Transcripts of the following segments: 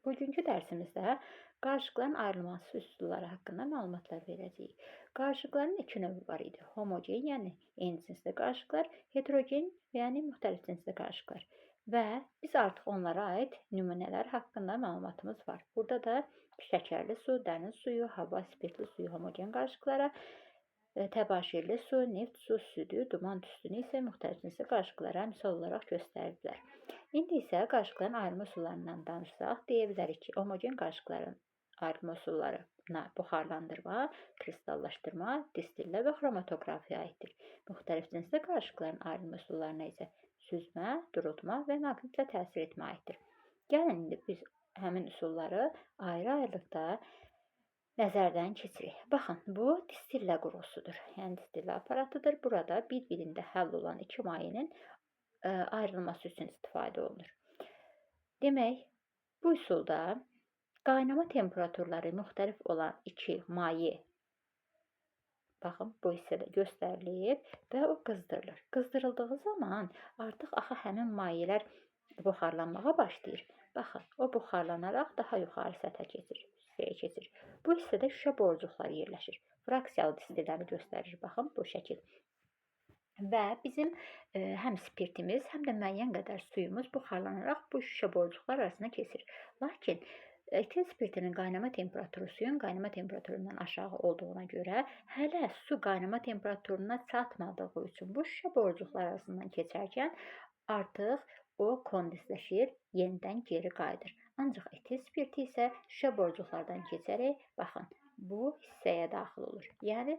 Bugünkü dərsimizdə qarışıqların ayrılması üsulları haqqında məlumatlar verəcəyik. Qarışıqların iki növü var idi. Homogen, yəni eyni cinsli qarışıqlar, heterogen, yəni müxtəlif cinsli qarışıqlar. Və biz artıq onlara aid nümunələr haqqında məlumatımız var. Burada da şəkərli su, dəniz suyu, hava, spirtli suyu homogen qarışıqlara, təbaşirli su, neft su, südü, duman tüstünü isə müxtəlif cinsli qarışıqlara misal olaraq göstərdilər. İndi isə qarışıqların ayrılma üsullarından danışsaq, deyə bilərik ki, homogen qarışıqların ayrılma üsullarına buxarlandırma, kristallaşdırma, distillə və xromatoqrafiya aiddir. Müxtəlif cinsli qarışıqların ayrılma üsullarına isə süzmə, durutma və maqnitlə təsir etmə aiddir. Gəlin indi biz həmin üsulları ayrı-ayrılıqda nəzərdən keçirik. Baxın, bu distillə qurusudur. Yəni distillə aparatıdır. Burada bir-birində həll olan iki mayenin ayrılması üçün istifadə olunur. Demək, bu üsulda qaynama temperaturları müxtəlif olan iki maye, baxın, bu hissədə göstərilib və o qızdırılır. Qızdırıldığı zaman artıq axı həmin mayelər buxarlanmağa başlayır. Baxın, o buxarlanaraq daha yuxarı səthə keçir. Bu hissədə şüşə borucuqları yerləşir. Fraksiyalı distilləri göstərir. Baxın, bu şəkil. Və bizim həm spirtimiz, həm də müəyyən qədər suyumuz buxarlanaraq bu şüşə borucuqlar arasına keçir. Lakin etil spirtinin qaynama temperaturu suyun qaynama temperaturundan aşağı olduğuna görə hələ su qaynama temperaturuna çatmadığı üçün bu şüşə borucuqlar arasından keçərkən artıq o kondensləşir, yenidən geri qayıdır. Ancaq etil spirti isə şüşə borucuqlardan keçərək, baxın, bu hissəyə daxil olur. Yəni,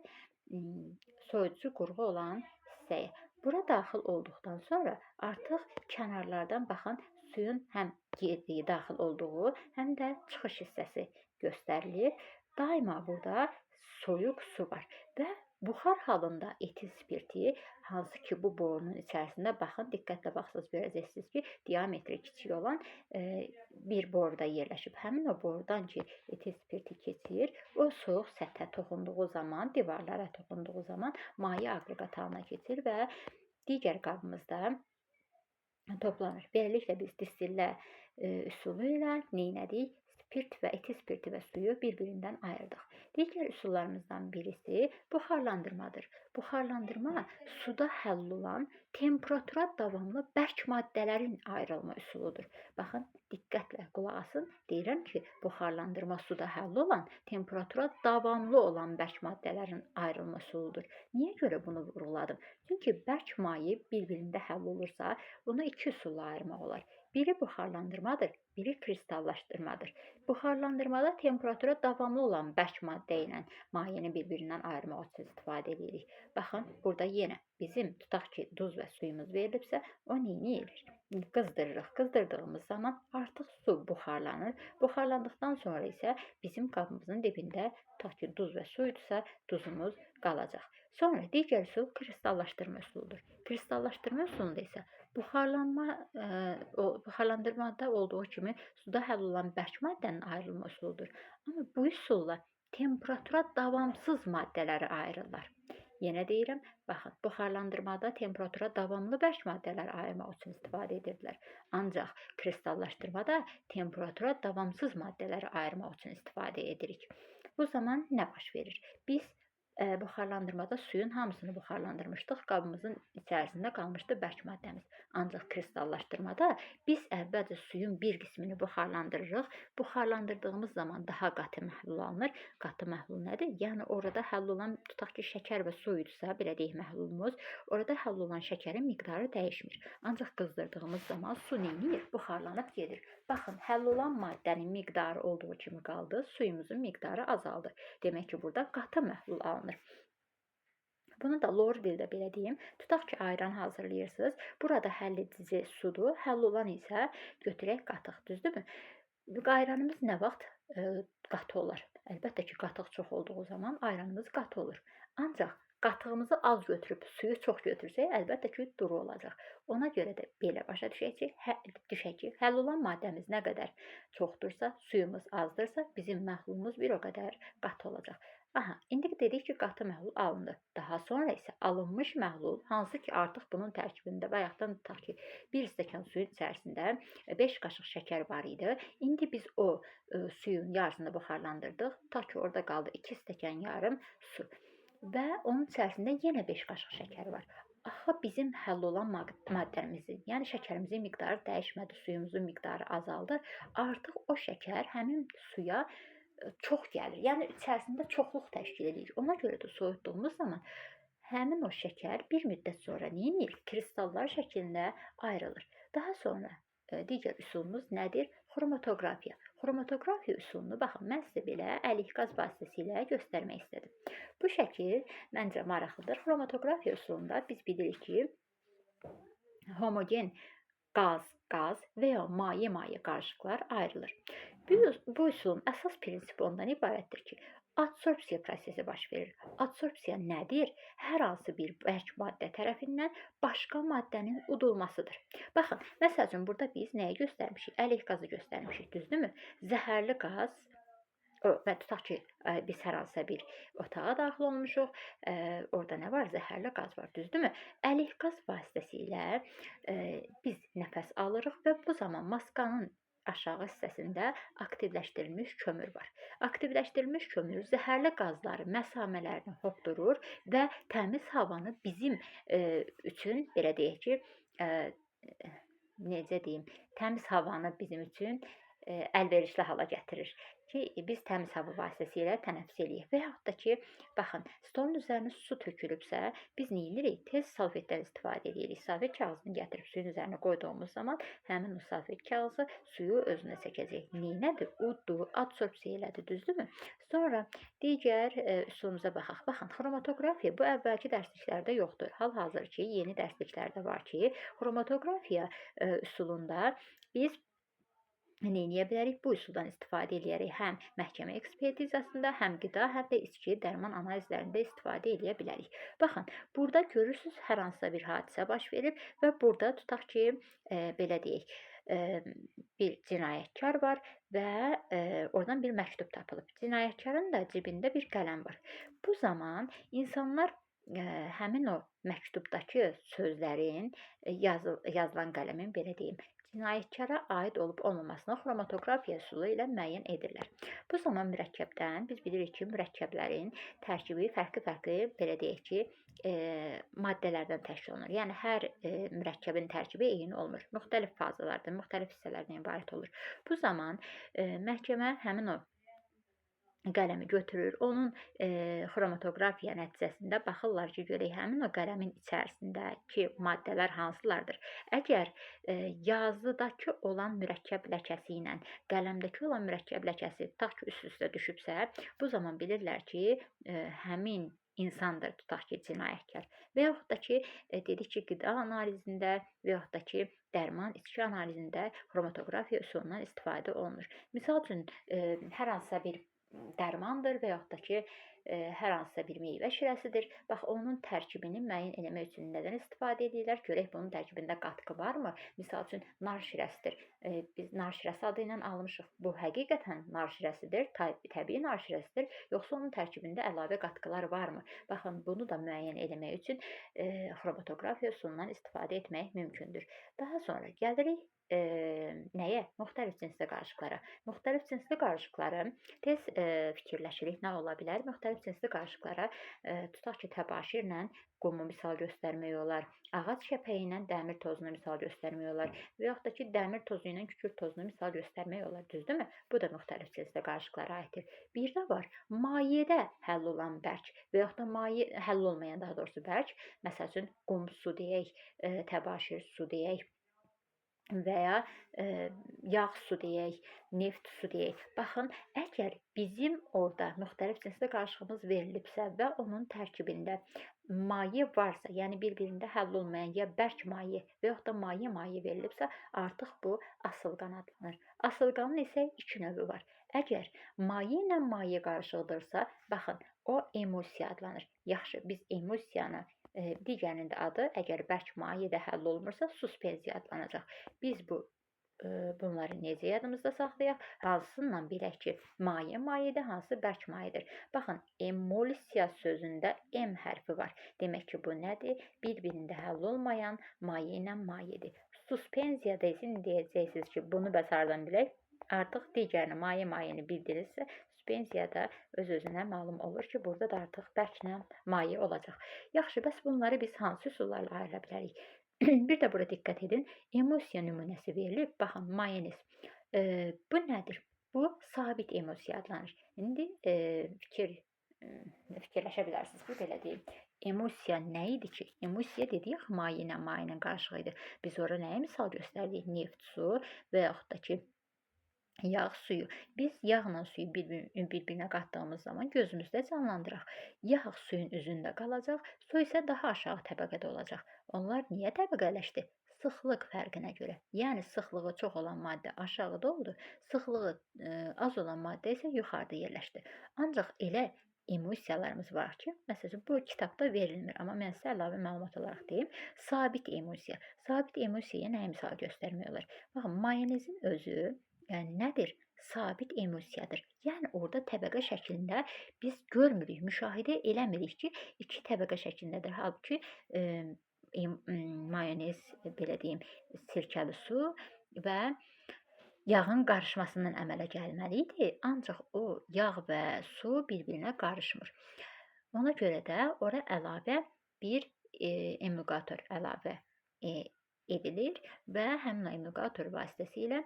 soyuducu qurğu olan hissəyə. Bura daxil olduqdan sonra artıq kənarlardan baxın, suyun həm girdiyi, daxil olduğu, həm də çıxış hissəsi göstərilir. Daima burada soyuq su var və buxar halında etil spirti, hansı ki bu borunun içərisində, baxın, diqqətlə baxsınız, görəcəksiniz ki, diametri kiçik olan bir boruda yerləşib. Həmin o borudan ki, etil spirti keçir, o soyuq səthə toxunduğu zaman, divarlara toxunduğu zaman maye aqreqat halına keçir və digər qabımızda toplanır. Beləliklə biz distillə üsulu ilə neynədik? Spirt və etil spirti və suyu bir-birindən ayırdıq. Digər üsullarımızdan birisi buxarlandırmadır. Buxarlandırma suda həll olan temperatura davamlı bərk maddələrin ayrılma üsuludur. Baxın, diqqətlə qulaq asın. Deyirəm ki, buxarlandırma suda həll olan temperatura davamlı olan bərk maddələrin ayrılma üsuludur. Niyə görə bunu vurğuladım? Çünki bərk maye bir-birində həll olursa, bunu iki üsulla ayırmaq olar. Biri buxarlandırmadır, biri kristallaşdırmadır. Buxarlandırmada temperatura davamlı olan bərk maddə ilə mayeni bir-birindən ayırmaq üçün istifadə edirik. Baxın, burada yenə bizim tutaq ki, duz və suyumuz verilibsə, o neyini edir? Qızdırırıq. Qızdırdığımız zaman artıq su buxarlanır. Buxarlandıqdan sonra isə bizim qabımızın dibində tutaq ki, duz və su idisə, duzumuz qalacaq. Sonra digər üsul kristallaşdırma üsuludur. Kristallaşdırma üsulunda isə buxarlandırmada olduğu kimi suda həll olan bərk maddənin ayrılma üsuludur. Amma bu üsulla temperatura davamsız maddələri ayırırlar. Yenə deyirəm, baxın, buxarlandırmada temperatura davamlı bərk maddələri ayırmaq üçün istifadə edirdilər. Ancaq kristallaşdırmada temperatura davamsız maddələri ayırmaq üçün istifadə edirik. Bu zaman nə baş verir? Biz buxarlandırmada suyun hamısını buxarlandırmışdıq, qabımızın içərisində qalmışdı bərk maddəmiz. Ancaq kristallaşdırmada biz əvvəlcə suyun bir qismini buxarlandırırıq. Buxarlandırdığımız zaman daha qatı məhlul alınır. Qatı məhlul nədir? Yəni, orada həll olan, tutaq ki, şəkər və su idisə, belə deyək məhlulumuz, orada həll olan şəkərin miqdarı dəyişmir. Ancaq qızdırdığımız zaman su neynir? Buxarlanıb gedir. Baxın, həll olan maddənin miqdarı olduğu kimi qaldı, suyumuzun miqdarı azaldı. Demək ki, burada qatı məhlul alınır. Bunu da lor dildə belə deyim. Tutaq ki, ayran hazırlayırsınız. Burada həll edici sudur. Həll olan isə götürək qatıq, düzdürmü? Ayranımız nə vaxt qatı olar? Əlbəttə ki, qatıq çox olduğu zaman ayranımız qatı olur. Ancaq qatığımızı az götürüb suyu çox götürsək, əlbəttə ki, duru olacaq. Ona görə də belə başa düşək ki, həll olan maddəmiz nə qədər çoxdursa, suyumuz azdırsa, bizim məhlulumuz bir o qədər qatı olacaq. Aha, indi dedik ki, qatı məhlul alındı. Daha sonra isə alınmış məhlul, hansı ki, artıq bunun tərkibində bayaqdan tutaq ki, 1 stəkan suyun içərisində 5 qaşıq şəkər var idi. İndi biz o suyun yarısını buxarlandırdıq. Tutaq ki, orada qaldı 2 stəkan yarım su. Və onun içərisində yenə 5 qaşıq şəkər var. Axı bizim həll olan maddəmizin, yəni şəkərimizin miqdarı dəyişmədi, suyumuzun miqdarı azaldı. Artıq o şəkər həmin suya çox gəlir. Yəni içərisində çoxluq təşkil edir. Ona görə də soyutduğumuz zaman həmin o şəkər bir müddət sonra nə edir? Kristallar şəklində ayrılır. Daha sonra digər üsulumuz nədir? Xromatoqrafiya. Xromatoqrafiya üsulunu baxın, mən sizə belə əlik qaz vasitəsilə göstərmək istədim. Bu şəkil məncə maraqlıdır. Xromatoqrafiya üsulunda biz bilirik ki, homogen qaz və ya maye qarışıqlar ayrılır. Bu üsulun əsas prinsipi ondan ibarətdir ki, adsorpsiya prosesi baş verir. Adsorpsiya nədir? Hər hansı bir bərk maddə tərəfindən başqa maddənin udulmasıdır. Baxın, məsəl üçün burada biz nəyi göstərmişik? Əlik qazı göstərmişik, düzdürmü? Zəhərli qaz və tutaq ki, biz hər hansısa bir otağa daxil olmuşuq, orada nə var? Zəhərli qaz var, düzdürmü? Əlik qaz vasitəsilə biz nəfəs alırıq və bu zaman maskanın aşağı hissəsində aktivləşdirilmiş kömür var. Aktivləşdirilmiş kömür zəhərli qazları məsamələrini hopdurur və təmiz havanı bizim üçün, belə deyək ki, necə deyim, təmiz havanı bizim üçün əlverişli hala gətirir ki, biz təmiz hava vasitəsilə tənəffüs eləyək. Və yaxud da ki, baxın, stolun üzərinə su tökülübsə, biz nə edirik? Tez salfetdən istifadə edirik. Salfet kağızını gətirib suyun üzərinə qoyduğumuz zaman həmin o salfet kağızı suyu özünə çəkəcək. Neynədir? Uddu, adsorpsiya elədi, düzdürmü? Sonra digər üsulumuza baxaq. Baxın, xromatoqrafiya bu əvvəlki dərsliklərdə yoxdur. Hal-hazırki yeni dərsliklərdə var ki, xromatoqrafiya üsulunda biz nə edə bilərik? Bu üsuldan istifadə edərək həm məhkəmə ekspertizasında, həm qida, həm də içki dərman analizlərində istifadə edə bilərik. Baxın, burada görürsünüz, hər hansısa bir hadisə baş verib və burada tutaq ki, belə deyək, bir cinayətkar var və oradan bir məktub tapılıb. Cinayətkarın da cibində bir qələm var. Bu zaman insanlar həmin o məktubdakı sözlərin, yazılan qələmin, belə deyim, cinayətkara aid olub olmamasını xromatoqrafiya üsulu ilə müəyyən edirlər. Bu zaman mürəkkəbdən biz bilirik ki, mürəkkəblərin tərkibi fərqli-fərqli, belə deyək ki, maddələrdən təşkil olunur. Yəni hər mürəkkəbin tərkibi eyni olmur. Müxtəlif fazalardan, müxtəlif hissələrdən ibarət olur. Bu zaman məhkəmə həmin o qələmi götürür. Onun xromatoqrafiya nəticəsində baxırlar ki, görək həmin o qələmin içərisindəki maddələr hansılardır. Əgər yazıdakı olan mürəkkəb ləkəsi ilə qələmdəki olan mürəkkəb ləkəsi tutaq ki, üst-üstə düşübsə, bu zaman bilirlər ki, həmin insandır, tutaq ki, cinayətkar. Və yaxud da ki, dedik ki, qida analizində və yaxud da ki, dərman, içki analizində xromatoqrafiya üsulundan istifadə olunur. Misal üçün, hər hansısa bir dərmandır və yaxud da ki, hər hansısa bir meyvə şirəsidir. Bax, onun tərkibini müəyyən etmək üçün nədən istifadə edirlər? Görək bunun tərkibində qatqı varmı? Misal üçün, nar şirəsidir. Biz nar şirəsi adı ilə almışıq. Bu həqiqətən nar şirəsidir, təbii nar şirəsidir, yoxsa onun tərkibində əlavə qatqılar varmı? Baxın, bunu da müəyyən etmək üçün xromatoqrafiya üsulundan istifadə etmək mümkündür. Daha sonra gəlirik nəyə? Müxtəlif cinsli qarışıqlara. Müxtəlif cinsli qarışıqları tez fikirləşirik, nə ola bilər? Müxtəlif cinsli qarışıqlara tutaq ki, təbaşirlə qumu misal göstərmək olar, ağac şəpəyi ilə dəmir tozunu misal göstərmək olar və yaxud da ki, dəmir tozu ilə kükürt tozunu misal göstərmək olar, düzdürmü? Bu da müxtəlif cinsli qarışıqlara aiddir. Bir də var, mayedə həll olan bərk və yaxud da maye həll olmayan, daha doğrusu bərk, məsəl üçün qum su deyək, təbaşir su deyək, və ya yağ su deyək, neft su deyək. Baxın, əgər bizim orada müxtəlif cinsli qarışığımız verilibsə və onun tərkibində maye varsa, yəni bir-birində həll olmayan ya bərk maye və yaxud da maye verilibsə, artıq bu asılqan adlanır. Asılqanın isə iki növü var. Əgər maye ilə maye qarışıqdırsa, baxın, o emulsiya adlanır. Yaxşı, biz emulsiyanı digərinin də adı, əgər bərk maye də həll olunmursa, suspenziya adlanacaq. Biz bu Bunları necə yadımızda saxlayaq? Hansından bilək ki, maye mayedir, hansı bərk mayedir? Baxın, emulsiya sözündə M hərfi var. Demək ki, bu nədir? Bir-birində həll olmayan maye ilə mayedir. Suspensiyada isə deyəcəksiniz ki, bunu bəs hardan bilək? Artıq digərini, mayeni bildirirsə, suspensiyada öz-özünə məlum olur ki, burada da artıq bərklə maye olacaq. Yaxşı, bəs bunları biz hansı üsullarla ayıra bilərik? Bir də bura diqqət edin. Emulsiya nümunəsi verilib. Baxın, mayonez. Bu nədir? Bu sabit emulsiya adlanır. İndi fikirləşə bilərsiniz ki, belə deyim. Emulsiya nə idi ki? Emulsiya dedik, maye ilə mayenin qarışığı idi. Biz ora nəyə misal göstərdik? Neft, su və yaxud da ki, yağ, suyu. Biz yağla suyu bir-birinə qatdığımız zaman gözümüzdə canlandıraq. Yağ suyun üzündə qalacaq, su isə daha aşağı təbəqədə olacaq. Onlar niyə təbəqələşdi? Sıxlıq fərqinə görə. Yəni sıxlığı çox olan maddə aşağıda oldu, sıxlığı az olan maddə isə yuxarıda yerləşdi. Ancaq elə emulsiyalarımız var ki, məsələn, bu kitabda verilmir, amma mən sizə əlavə məlumat olaraq deyim. Sabit emulsiya. Sabit emulsiyaya nəyə misal göstərmək olar? Baxın, mayonezin özü yəni nədir? Sabit emulsiyadır. Yəni orada təbəqə şəklində biz görmürük, müşahidə eləmirik ki, iki təbəqə şəklindədir. Halbuki mayonez, belə deyim, sirkəli su və yağın qarışmasından əmələ gəlməli idi. Ancaq o yağ və su bir-birinə qarışmır. Ona görə də ora əlavə bir emulgator əlavə edilir və həmin emulgator vasitəsilə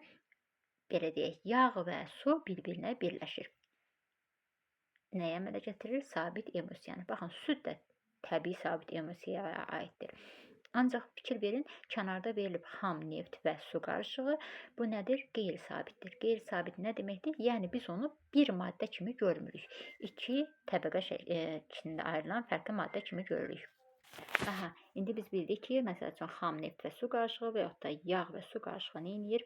belə deyək, yağ və su bir-birinə birləşir. Nəyə əmələ gətirir? Sabit emulsiyanı. Baxın, süd də təbii sabit emulsiyaya aiddir. Ancaq fikir verin, kənarda verilib xam neft və su qarışığı. Bu nədir? Qeyri-sabitdir. Qeyri-sabit nə deməkdir? Yəni biz onu bir maddə kimi görmürük. İki təbəqə içində ayrılan fərqli maddə kimi görürük. Aha, indi biz bildik ki, məsəl üçün xam neft və su qarışığı və yaxud da yağ və su qarışığı nə edir?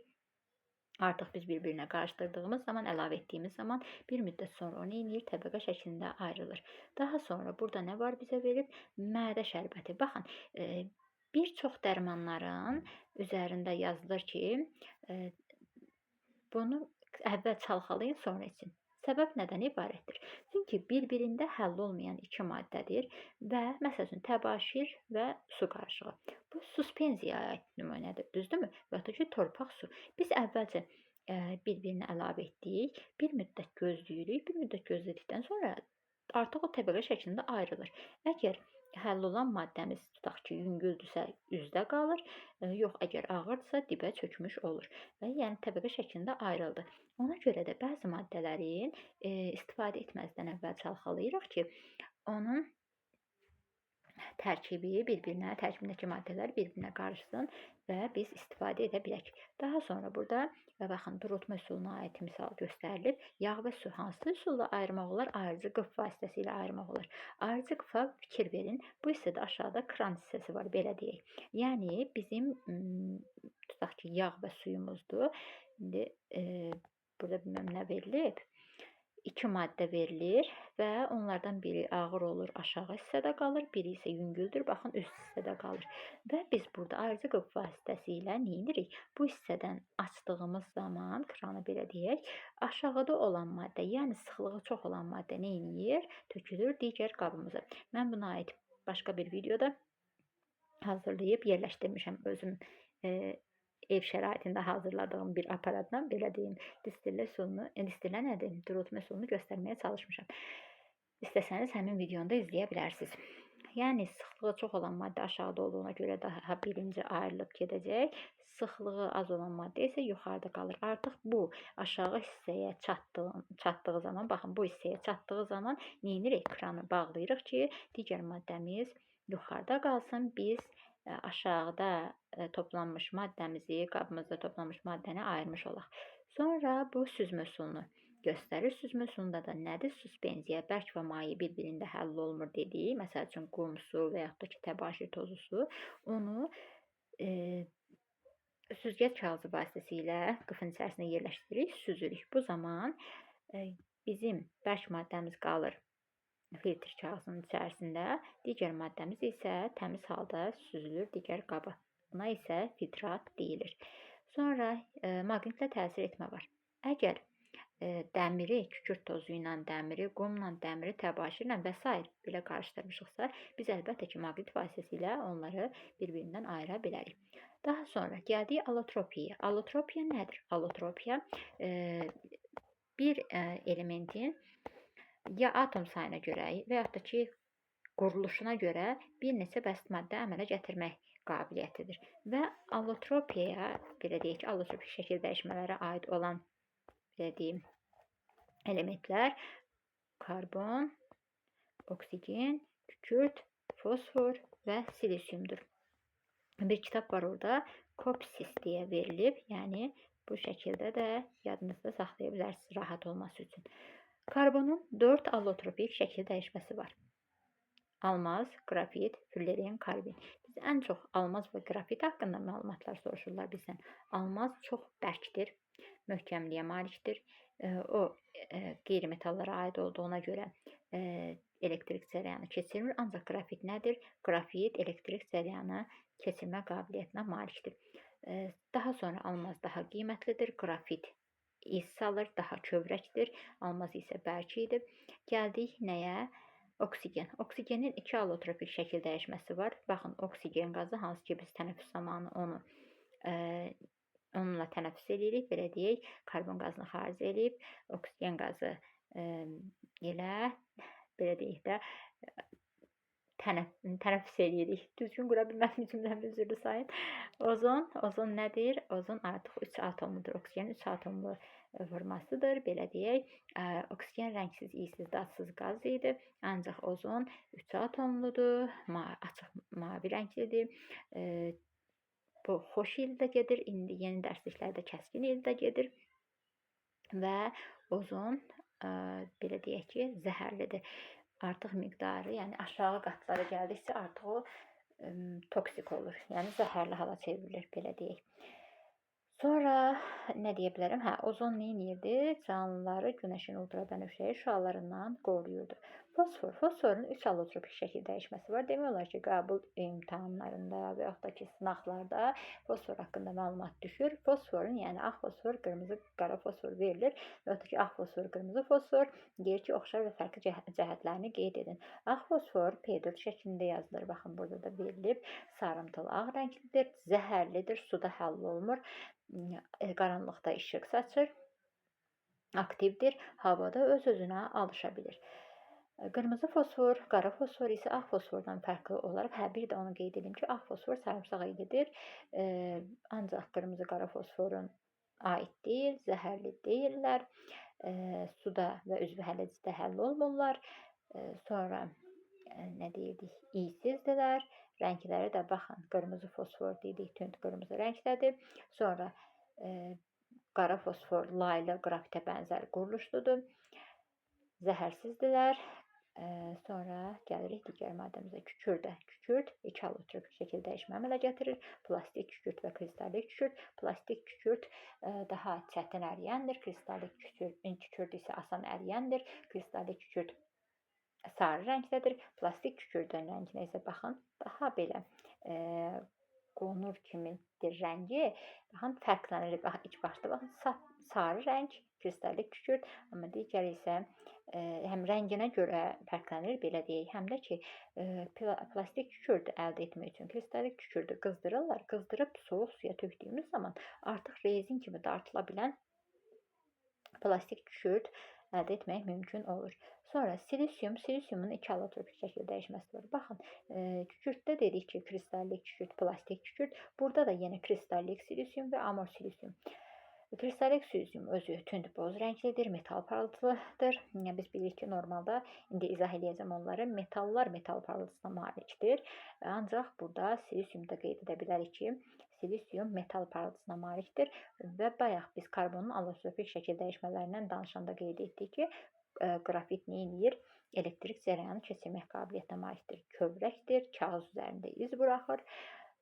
Artıq biz bir-birinə qarışdırdığımız zaman, əlavə etdiyimiz zaman bir müddət sonra o nə edir? Təbəqə şəklində ayrılır. Daha sonra burada nə var bizə verib? Mədə şərbəti. Baxın, bir çox dərmanların üzərində yazılır ki, bunu əvvəl çalxalayın, sonra için. Səbəb nədən ibarətdir? Çünki bir-birində həll olmayan iki maddədir və məsələn təbaşir və su qarışığı. Bu suspensiyaya aid nümunədir, düzdürmü? Və ya da ki, torpaq su. Biz əvvəlcə bir-birinə əlavə etdik, bir müddət gözləyirik, bir müddət gözlədikdən sonra artıq o təbəqə şəklində ayrılır. Əgər həll olan maddəmiz tutaq ki, yüngüldürsə üzdə qalır, yox, əgər ağırdısa dibə çökmüş olur və yəni təbəqə şəklində ayrıldı. Ona görə də bəzi maddələrin istifadə etməzdən əvvəl çalxalayırıq ki, onun tərkibindəki maddələr bir-birinə qarışsın və biz istifadə edə bilək. Daha sonra burada baxın, durutma üsuluna aid misal göstərilib. Yağ və su hansı üsulla ayırmaq olar? Ayırıcı qıf vasitəsilə ayırmaq olar. Ayırıcı qıfa fikir verin. Bu hissədə aşağıda kran hissəsi var, belə deyək. Yəni bizim tutaq ki, yağ və suyumuzdur. İndi burada bilməm nə verilib. 2 maddə verilir və onlardan biri ağır olur, aşağı hissədə qalır, biri isə yüngüldür, baxın üst hissədə qalır. Və biz burada ayırıcı qıf vasitəsilə nə edirik? Bu hissədən açdığımız zaman, kranı belə deyək, aşağıda olan maddə, yəni sıxlığı çox olan maddə nə edir? Tökülür digər qabımıza. Mən buna aid başqa bir videoda hazırlayıb yerləşdirmişəm özüm ev şəraitində hazırladığım bir aparatla, belə deyim, distillə nədir? Durutma üsulunu göstərməyə çalışmışam. İstəsəniz həmin videonu da izləyə bilərsiniz. Yəni sıxlığı çox olan maddə aşağıda olduğuna görə daha birinci ayrılıb gedəcək. Sıxlığı az olan maddə isə yuxarıda qalır. Artıq bu aşağı hissəyə çatdığı zaman, baxın bu hissəyə çatdığı zaman nə edirik? Kranı bağlayırıq ki, digər maddəmiz yuxarıda qalsın. Biz aşağıda toplanmış maddəmizi, qabımızda toplanmış maddəni ayırmış olaq. Sonra bu süzmə üsulunu göstərir. Süzmə üsulunda da nədir? Suspenziya, bərk və maye bir-birində həll olmur dediyi, məsəl üçün qum su və yaxud da ki, təbaşir tozu su, onu süzgəc kağızı vasitəsilə qıfın içərisində yerləşdiririk, süzürük. Bu zaman bizim bərk maddəmiz qalır filtr kağızının içərisində, digər maddəmiz isə təmiz halda süzülür digər qaba. Buna isə filtrat deyilir. Sonra maqnitlə təsir etmə var. Əgər dəmiri kükürt tozu ilə dəmiri, qumla dəmiri, təbaşirlə və s. belə qarışdırmışıqsa, biz əlbəttə ki, maqnit vasitəsilə onları bir-birindən ayıra bilərik. Daha sonra gəldik allotropiyaya. Allotropiya nədir? Allotropiya bir elementin ya atom sayına görə və yaxud da ki, quruluşuna görə bir neçə bəsit maddə əmələ gətirmək qabiliyyətidir. Və allotropiyaya, belə deyək ki, allotropik şəkil dəyişmələrə aid olan belə deyim, elementlər karbon, oksigen, kükürt, fosfor və silisiumdur. Bir kitab var orada, Kopsis deyə verilib. Yəni bu şəkildə də yadınızda saxlaya bilərsiniz rahat olması üçün. Karbonun 4 allotropik şəkil dəyişməsi var. Almaz, qrafit, füllerian, karbin. Biz ən çox almaz və qrafit haqqında məlumatlar soruşurlar bizdən. Almaz çox bərkdir, möhkəmliyə malikdir. O qeyri-metallara aid olduğuna görə elektrik cərəyanı keçirmir. Ancaq qrafit nədir? Qrafit elektrik cərəyanı keçirmə qabiliyyətinə malikdir. Daha sonra almaz daha qiymətlidir. Qrafit iz salır, daha kövrəkdir. Almaz isə bərk idi. Gəldik nəyə? Oksigen. Oksigenin 2 allotropik şəkil dəyişməsi var. Baxın, oksigen qazı, hansı ki biz tənəffüs zamanı onunla tənəffüs edirik, belə deyək, karbon qazını xaric edib, oksigen qazı ilə, belə deyək də, tənəffüs edirik. Düzgün qura bilmədim cümləmi, üzrlü sayın. Ozon nədir? Ozon artıq 3 atomludur. Oksigen 3 atomlu formasıdır, belə deyək. Oksigen rəngsiz, iysiz, dadsız qaz idi. Ancaq ozon 3 atomludur, açıq mavi rənglidir. Bu xoş ildə gedir. İndi yeni dərsliklərdə kəskin ildə gedir. Və ozon belə deyək ki, zəhərlidir. Artıq miqdarı, yəni aşağı qatlara gəldikcə artıq o toksik olur. Yəni zəhərli hala çevrilir, belə deyək. Sonra nə deyə bilərəm? Ozon nə edirdi? Canlıları günəşin ultrabənövşəyi şüalarından qoruyurdu. Fosforun 3 allotropik şəkil dəyişməsi var. Demək olar ki, qəbul imtahanlarında və yaxud da ki, sınaqlarda fosfor haqqında məlumat düşür. Fosforun, yəni ağ fosfor, qırmızı, qara fosfor verilir. Və yaxud da ki, ağ fosfor, qırmızı fosfor deyir ki, oxşar və fərqli cəhətlərini qeyd edin. Ağ fosfor P4 şəklində yazılır. Baxın, burada da verilib. Sarımtıl ağ rənglidir, zəhərlidir, suda həll olunur. Qaranlıqda işıq saçır, aktivdir, havada öz-özünə alışa bilir. Qırmızı fosfor, qara fosfor isə ağ fosfordan fərqli olaraq, bir də onu qeyd edim ki, ağ fosfor sarımsaq ididir, ancaq qırmızı, qara fosforun aid deyil, zəhərli deyirlər, suda və üzvü hələcdə həll olmurlar. Sonra nə deyirdik? İyisizdirlər. Rəngləri də baxın, qırmızı fosfor dedik, tünd qırmızı rəngdədir. Sonra qara fosfor laylı qrafitə bənzər quruluşludur. Zəhərsizdirlər. Sonra gəlirik digər maddəmizə, kükürdə. Kükürt 2 allotropik şəkil dəyişmə əmələ gətirir. Plastik kükürt və kristallik kükürt. Plastik kükürt daha çətin əriyəndir. Kristallik kükürt isə asan əriyəndir. Kristallik kükürt sarı rəngdədir. Plastik kükürdün rənginə isə baxın, daha belə qonur kimidir rəngi. Baxın, fərqlənir. İlk başda baxın, sarı rəng, kristallik kükürt, amma digər isə həm rənginə görə fərqlənir, belə deyək, həm də ki, plastik kükürdü əldə etmək üçün kristallik kükürdü qızdırırlar. Qızdırıb soyuq suya tökdüyümüz zaman artıq rezin kimi dartıla bilən plastik kükürt əldə etmək mümkün olur. Sonra silisiumun 2 allotropik şəkil dəyişməsi var. Baxın, kükürtdə dedik ki, kristallik kükürt, plastik kükürt. Burada da yenə kristallik silisium və amor silisium. Kristallik silisium özü tünd boz rənglidir, metal parıltılıdır. Biz bilirik ki, normalda, indi izah edəcəm onları, metallar metal parıltısına malikdir. Ancaq burada silisiumda qeyd edə bilərik ki, silisium metal parıltısına malikdir və bayaq biz karbonun allotropik şəkil dəyişmələrindən danışanda qeyd etdik ki, qrafit nə edir? Elektrik cərəyanı keçirmək qabiliyyətinə malikdir. Kövrəkdir, kağız üzərində iz buraxır.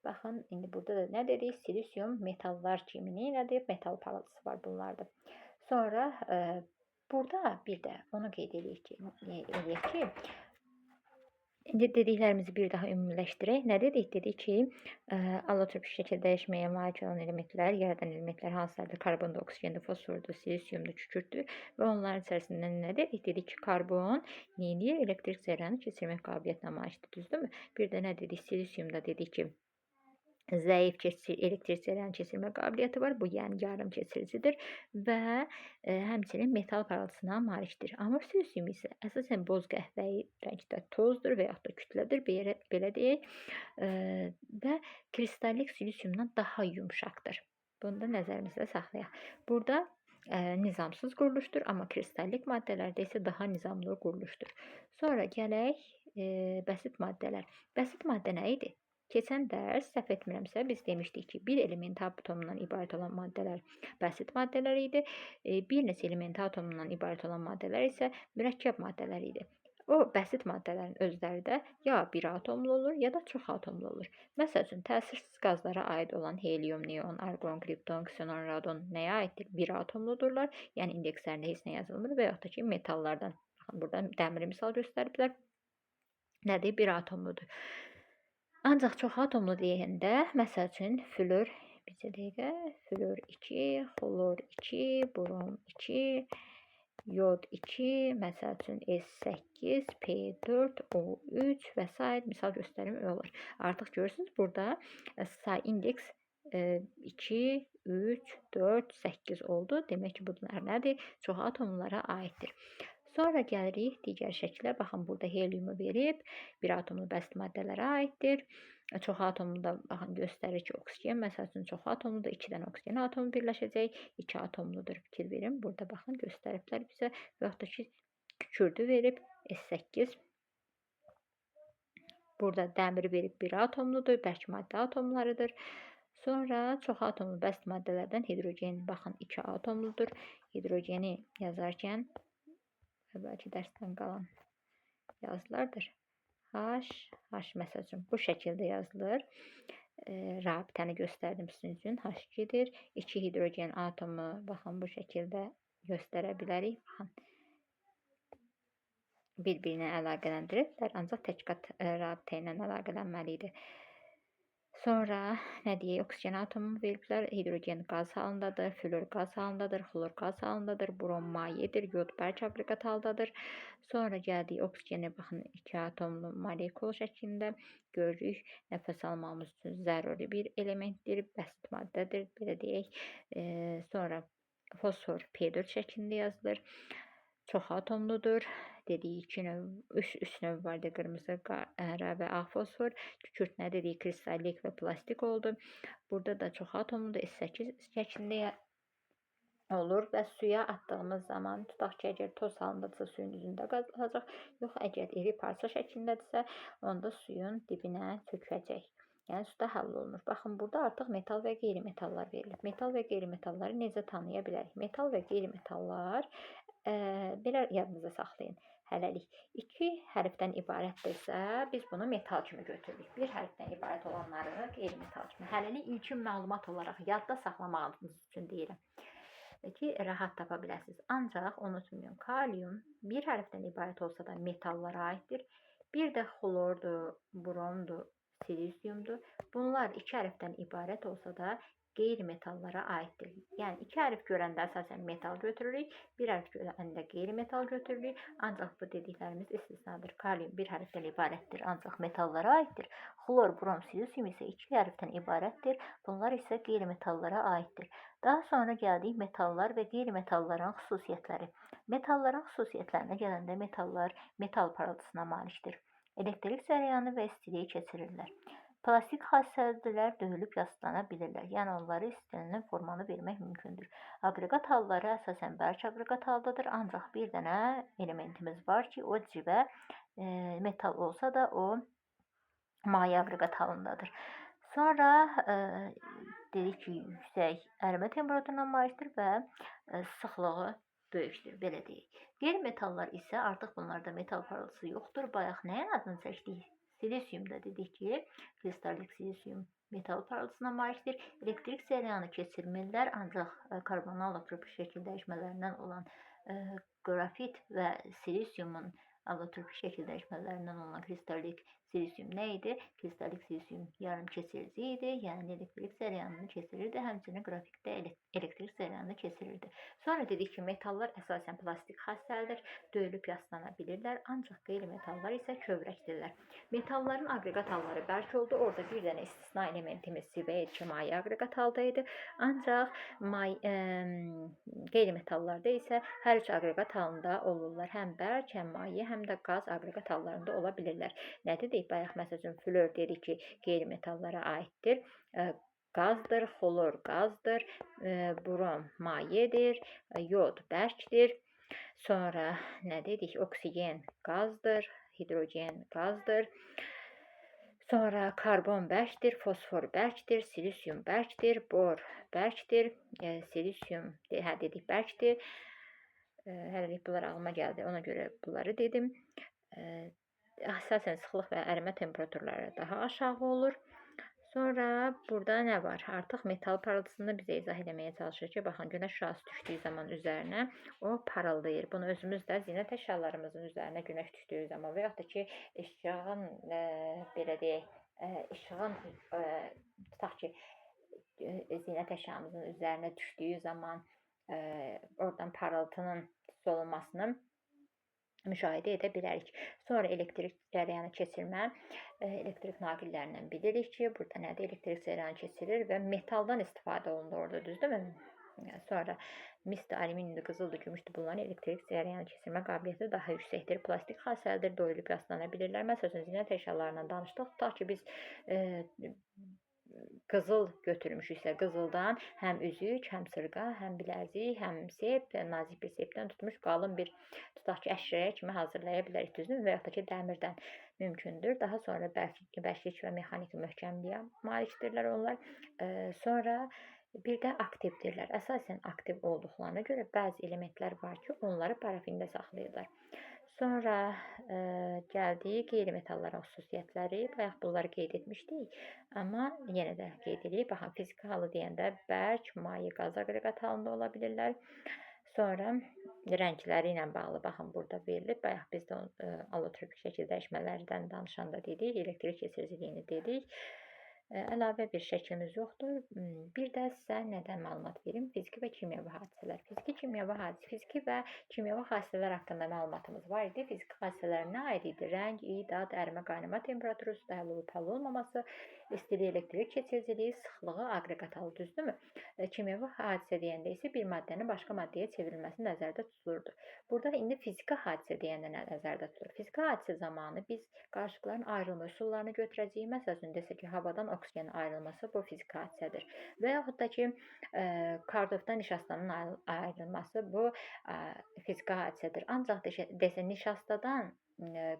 Baxın, indi burada da nə dedik? Silisium metallar kimi nə edir? Metal parıltısı var bunlarda. Sonra burada bir də onu qeyd edək ki, İndi dediklərimizi bir daha ümumiləşdirək. Nə dedik? Dedik ki, allotropik şəkildə dəyişməyə malik olan elementlər, yaradan elementlər hansılardır? Karbondur, oksigendir, fosfordur, silisiumdur, kükürdür və onların içərisindən nə dedik? Dedik ki, karbon neyləyir? Elektrik cərəyanı keçirmək qabiliyyətinə malikdir, düzdürmü? Bir də nə dedik? Silisiumda dedik ki, zəif elektrik cərəyanı keçirmə qabiliyyəti var. Bu, yəni yarım keçiricidir və həmçinin metal parıltısına malikdir. Amor silisium isə əsasən boz qəhvəyi rəngdə tozdur və yaxud da kütlədir, belə deyək, və kristallik silisiumdan daha yumşaqdır. Bunu da nəzərimizdə saxlayaq. Burada nizamsız quruluşdur, amma kristallik maddələrdə isə daha nizamlı quruluşdur. Sonra gələk bəsit maddələr. Bəsit maddə nə idi? Keçən dərs, səhv etmirəmsə, biz demişdik ki, bir elementi atomundan ibarət olan maddələr bəsit maddələr idi. Bir neçə elementi atomundan ibarət olan maddələr isə mürəkkəb maddələr idi. O bəsit maddələrin özləri də ya bir atomlu olur, ya da çox atomlu olur. Məsəl üçün, təsirsiz qazlara aid olan helium, neon, argon, kripton, ksenon, radon nəyə aiddir? Bir atomludurlar. Yəni indekslərində heç nə yazılmır və yaxud da ki, metallardan. Baxın, burada dəmiri misal göstəriblər. Nədir? Bir atomludur. Ancaq çox atomlu deyəndə, məsəl üçün, flor 2, xlor 2, brom 2, yod 2, məsəl üçün S8, P4, O3 və s. misal göstərim olur. Artıq görürsünüz, burada say indeks 2, 3, 4, 8 oldu. Demək ki, bunlar nədir? Çox atomlulara aiddir. Sonra gəlirik digər şəklə. Baxın, burada heliumu verib, bir atomlu bəsit maddələrə aiddir. Çox atomlu da baxın göstərir ki, oksigen məsəl üçün çox atomludur. 2 dənə oksigen atomu birləşəcək. 2 atomludur. Fikir verin. Burada baxın göstəriblər bizə. Və yaxud da ki, kükürdü verib S8. Burada dəmir verib bir atomludur. Bərk maddə atomlarıdır. Sonra çox atomlu bəsit maddələrdən hidrogen baxın 2 atomludur. Hidrogeni yazarkən əvvəlki dərsdən qalan yazılardır. H məsəl üçün bu şəkildə yazılır. Rabitəni göstərdim sizin üçün. H2-dir. 2 hidrogen atomu baxın bu şəkildə göstərə bilərik. Baxın. Bir-birinə əlaqələndiriblər, ancaq tək qat rabitə ilə əlaqələnməlidir. Sonra nə deyək, oksigen atomu veriblər, hidrogen qaz halındadır, flor qaz halındadır, xlor qaz halındadır, brom mayedir, yod bərk aqreqat halındadır. Sonra gəldik oksigeni, baxın 2 atomlu molekul şəklində görürük. Nəfəs almamız üçün zəruri bir elementdir, bəsit maddədir, belə deyək. Sonra fosfor P4 şəklində yazılır. Çox atomludur. Dedik 2 növ, 3 növ vardı, qırmızı, qara və ağ fosfor. Kükürt nə dedik? Kristallik və plastik oldu. Burada da çox atomludur, S8 şəklində olur və suya atdığımız zaman, tutaq ki, əgər toz halındadırsa suyun üzündə qalacaq, yox, əgər iri parça şəklindədirsə, onda suyun dibinə çökəcək. Yəni suda həll olunur. Baxın, burada artıq metal və qeyri-metallar verilir. Metal və qeyri-metalları necə tanıya bilərik? Metal və qeyri-metallar belə yadınıza saxlayın. Hələlik 2 hərfdən ibarətdirsə, biz bunu metal kimi götürürük. Bir hərfdən ibarət olanları qeyri-metal kimi. Hələlik ilkin məlumat olaraq yadda saxlamağınız üçün deyirəm ki, rahat tapa biləsiniz. Ancaq unutmayın, kalium bir hərfdən ibarət olsa da metallara aiddir. Bir də xlordur, bromdur, silisiumdur. Bunlar 2 hərfdən ibarət olsa da qeyri-metallara aiddir. Yəni 2 hərf görəndə əsasən metal götürürük, bir hərf görəndə qeyri-metal götürürük. Ancaq bu dediklərimiz istisnadır. Kalium bir hərfdən ibarətdir, ancaq metallara aiddir. Xlor, brom, silisium isə 2 hərfdən ibarətdir. Bunlar isə qeyri-metallara aiddir. Daha sonra gəldik metallar və qeyri-metalların xüsusiyyətləri. Metalların xüsusiyyətlərinə gələndə metallar metal parıltısına malikdir. Elektrik cərəyanı və istiliyi keçirirlər. Plastik xassələrdirlər, döyülüb yaslanana bilirlər. Yəni onları istənilən formanı vermək mümkündür. Aqreqat halları əsasən bərk aqreqat haldadır, ancaq bir dənə elementimiz var ki, o cibə metal olsa da o maye aqreqat halındadır. Sonra dedik ki, yüksək ərimə temperaturuna malikdir və sıxlığı böyükdür, belə deyək. Qeyri-metallar isə artıq bunlarda metal parıltısı yoxdur. Bayaq nəyin adını çəkdik? Silisiumda dedik ki, kristallik silisium metal parıltısına malikdir. Elektrik cərəyanı keçirmirlər, ancaq karbonal allotropik şəkil dəyişmələrindən olan qrafit və silisiumun Allotrofik şəkil dəyişmələrindən olan kristallik silisium nə idi? Kristallik silisium yarım keçirici idi, yəni elektrik cərəyanını keçirirdi, həmçinin qrafikdə elektrik cərəyanını keçirirdi. Sonra dedik ki, metallar əsasən plastik xassəlidir, döyülüb yaslana bilirlər, ancaq qeyri-metallar isə kövrəkdirlər. Metalların aqreqat halları bərk oldu, orada bir dənə istisna elementimiz Sibir maye aqreqat halda idi, ancaq qeyri-metallarda isə hər üç aqreqat halında olurlar, həm bərk, həm maye, həm də qaz aqreqat hallarında ola bilirlər. Nə dedik? Bayaq məsələn flör dedik ki, qeyri-metallara aiddir. Qazdır, xlor qazdır, brom mayedir, yod bərkdir. Sonra nə dedik? Oksigen qazdır, hidrogen qazdır. Sonra karbon bərkdir, fosfor bərkdir, silisium bərkdir, bor bərkdir, silisium dedik bərkdir. Hələlik bunlar ağlıma gəldi, ona görə bunları dedim. Əsasən sıxlıq və ərimə temperaturları daha aşağı olur. Sonra burada nə var? Artıq metal parıltısını bizə izah eləməyə çalışır ki, baxın, günəş şüası düşdüyü zaman üzərinə o parıldayır. Bunu özümüz də zinət əşyalarımızın üzərinə günəş düşdüyü zaman və yaxud da ki, işığın belə deyək, işığın tutaq ki, zinət əşyamızın üzərinə düşdüyü zaman oradan parıltının hiss olunmasını müşahidə edə bilərik. Sonra elektrik cərəyanı keçirmə, elektrik naqillərindən bilirik ki, burada nədir? Elektrik cərəyanı keçirir və metaldan istifadə olunur orada, düzdürmü? Sonra misdir, alüminiumdur, qızıldır, gümüşdür, bunların elektrik cərəyanı keçirmə qabiliyyəti daha yüksəkdir. Plastik xassəlidir, doyulub yaslana bilirlər. Məsələn, zinət əşyalarından danışdıq, tutaq ki, biz qızıl götürmüşüksə, qızıldan həm üzük, həm sırğa, həm bilərzik, həm sep, nazik bir sepdən tutmuş qalın bir, tutaq ki, əşrəyə kimi hazırlaya bilərik, düzdürmü? Və yaxud da ki, dəmirdən mümkündür. Daha sonra bərklik və mexaniki möhkəmliyə malikdirlər onlar. Sonra bir də aktivdirlər. Əsasən aktiv olduqlarına görə bəzi elementlər var ki, onları parafində saxlayırlar. Sonra gəldik qeyri-metallara xüsusiyyətləri. Bayaq bunları qeyd etmişdik, amma yenə də qeyd edirik. Baxın, fiziki halı deyəndə bərk, maye, qaz aqreqat halında ola bilirlər. Sonra rəngləri ilə bağlı, baxın, burada verilib. Bayaq biz də allotrofik şəkil dəyişmələrdən danışanda dedik, elektrik keçiriciliyini dedik. Əlavə bir şəklimiz yoxdur. Bir də sizə nədən məlumat verim? Fiziki və kimyəvi hadisələr. Fiziki və kimyəvi hadisələr haqqında məlumatımız var idi. Fiziki hadisələr nə aid idi? Rəng, dad, ərimə, qaynama temperaturu, suda həll olub həll olmaması, istiliyi, elektrik keçiriciliyi, sıxlığı, aqreqat halı, düzdürmü? Kimyəvi hadisə deyəndə isə bir maddənin başqa maddəyə çevrilməsi nəzərdə tutulurdu. Burada indi fiziki hadisə deyəndə nə nəzərdə tutulur? Fiziki hadisə zamanı biz qarışıqların ayrılma üsullarını götürəcəyik. Məsələn, desək ki, havadan oksigenin ayrılması bu fiziki hadisədir. Və yaxud da ki, kardofdan nişastanın ayrılması bu fiziki hadisədir. Ancaq desə nişastadan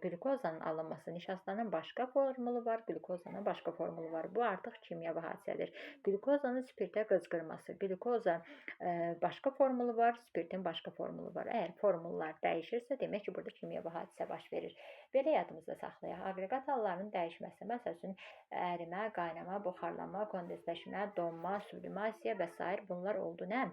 qlükozanın alınması, nişastanın başqa formulu var, qlükozanın başqa formulu var. Bu artıq kimyəvi hadisədir. Qlükozanın spirtə qızqırması, qlükoza başqa formulu var, spirtin başqa formulu var. Əgər formullar dəyişirsə, demək ki, burada kimyəvi hadisə baş verir. Belə yadımızda saxlayaq. Aqreqat hallarının dəyişməsi, məsələn, ərimə, qaynama, buxarlanma, kondensləşmə, donma, sublimasiya və s. bunlar oldu, nə?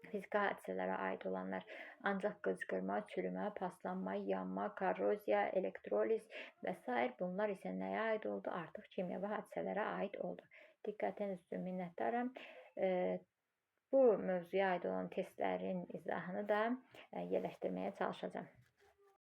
Fiziki hadisələrə aid olanlar, ancaq qızqırma, çürümə, paslanma, yanma, korroziya, elektroliz və s. bunlar isə nəyə aid oldu? Artıq kimyəvi hadisələrə aid oldu. Diqqətiniz üçün minnətdaram. Bu mövzuya aid olan testlərin izahını da yerləşdirməyə çalışacağım.